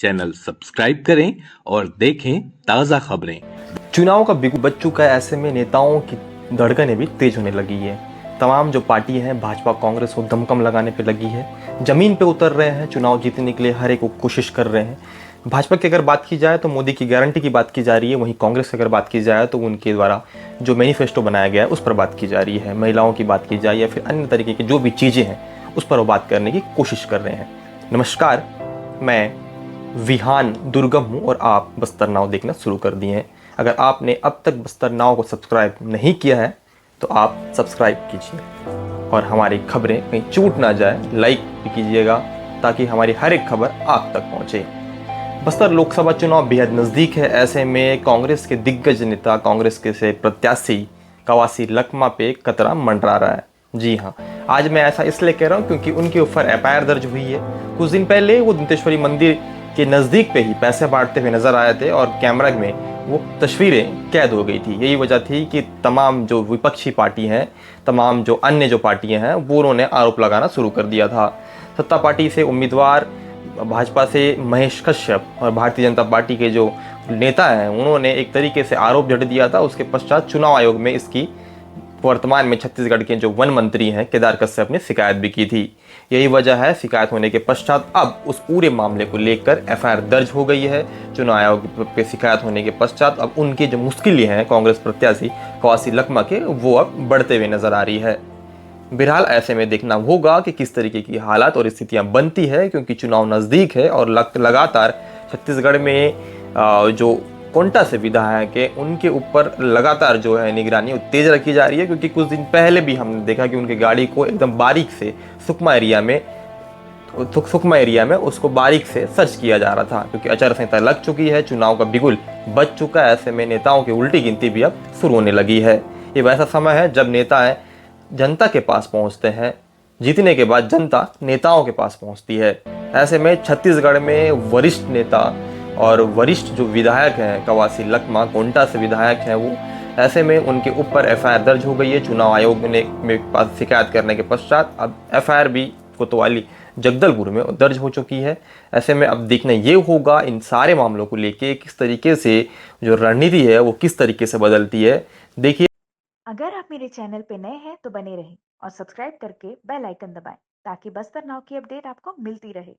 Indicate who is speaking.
Speaker 1: Channel subscribe करें और देखें ताज़ा खबरें।
Speaker 2: चुनाव का बिगुल बज चुका है, ऐसे में नेताओं की धड़कनें भी तेज होने लगी है। तमाम जो पार्टी हैं, भाजपा कांग्रेस, वो दमकम लगाने पे लगी है, जमीन पे उतर रहे हैं, चुनाव जीतने के लिए हर एक को कोशिश कर रहे हैं। भाजपा की अगर बात की जाए तो मोदी की गारंटी की बात की जा रही है, वहीं कांग्रेस की अगर बात की जाए तो उनके द्वारा जो मैनिफेस्टो बनाया गया है उस पर बात की जा रही है। महिलाओं की बात की जाए या फिर अन्य तरीके की जो भी चीज़ें हैं उस पर वो बात करने की कोशिश कर रहे हैं। नमस्कार, मैं विहान दुर्गम हूँ और आप बस्तर नाव देखना शुरू कर दिए हैं। अगर आपने अब तक बस्तर नाव को सब्सक्राइब नहीं किया है तो आप सब्सक्राइब कीजिए और हमारी खबरें कहीं छूट ना जाए, लाइक भी कीजिएगा ताकि हमारी हर एक खबर आप तक पहुंचे। बस्तर लोकसभा चुनाव बेहद नज़दीक है, ऐसे में कांग्रेस के दिग्गज नेता, कांग्रेस के से प्रत्याशी कवासी लखमा पे कतरा मंडरा रहा है। जी हाँ, आज मैं ऐसा इसलिए कह रहा हूँ क्योंकि उनके ऊपर एफआईआर दर्ज हुई है। कुछ दिन पहले वो दंतेश्वरी मंदिर के नज़दीक पे ही पैसे बांटते हुए नजर आए थे और कैमरा में वो तस्वीरें कैद हो गई थी। यही वजह थी कि तमाम जो विपक्षी पार्टी हैं, तमाम जो अन्य जो पार्टियां हैं, वो उन्होंने आरोप लगाना शुरू कर दिया था। सत्ता पार्टी से उम्मीदवार भाजपा से महेश कश्यप और भारतीय जनता पार्टी के जो नेता हैं, उन्होंने एक तरीके से आरोप जड़ दिया था। उसके पश्चात चुनाव आयोग में इसकी वर्तमान में छत्तीसगढ़ के जो वन मंत्री हैं केदार कश्यप ने शिकायत भी की थी। यही वजह है, शिकायत होने के पश्चात अब उस पूरे मामले को लेकर एफआईआर दर्ज हो गई है। चुनाव आयोग पे शिकायत होने के पश्चात अब उनकी जो मुश्किलें हैं कांग्रेस प्रत्याशी कवासी लखमा के, वो अब बढ़ते हुए नजर आ रही है। बहरहाल ऐसे में देखना होगा कि किस तरीके की हालात और स्थितियां बनती है, क्योंकि चुनाव नज़दीक है और लगातार छत्तीसगढ़ में जो कोंटा से विधायक है उनके ऊपर लगातार जो है निगरानी तेज रखी जा रही है। क्योंकि कुछ दिन पहले भी हमने देखा कि उनकी गाड़ी को एकदम बारीक से सुकमा एरिया में उसको बारीक से सर्च किया जा रहा था, क्योंकि आचार संहिता लग चुकी है, चुनाव का बिगुल बज चुका है। ऐसे में नेताओं की उल्टी गिनती भी अब शुरू होने लगी है। ये वैसा समय है जब नेता जनता के पास पहुंचते हैं, जीतने के बाद जनता नेताओं के पास पहुंचती है। ऐसे में छत्तीसगढ़ में वरिष्ठ नेता और वरिष्ठ जो विधायक हैं, कवासी लखमा कोंटा से विधायक हैं वो, ऐसे में उनके ऊपर एफआईआर दर्ज हो गई है। चुनाव आयोग ने मेरे पास शिकायत करने के पश्चात अब एफआईआर भी कोतवाली जगदलपुर में दर्ज हो चुकी है। ऐसे में अब देखना ये होगा इन सारे मामलों को लेके किस तरीके से जो रणनीति है वो किस तरीके से बदलती है। देखिए,
Speaker 3: अगर आप मेरे चैनल पे नए हैं तो बने रहें और सब्सक्राइब करके बेल आइकन दबाएं ताकि बस्तर नाव की अपडेट आपको मिलती रहे।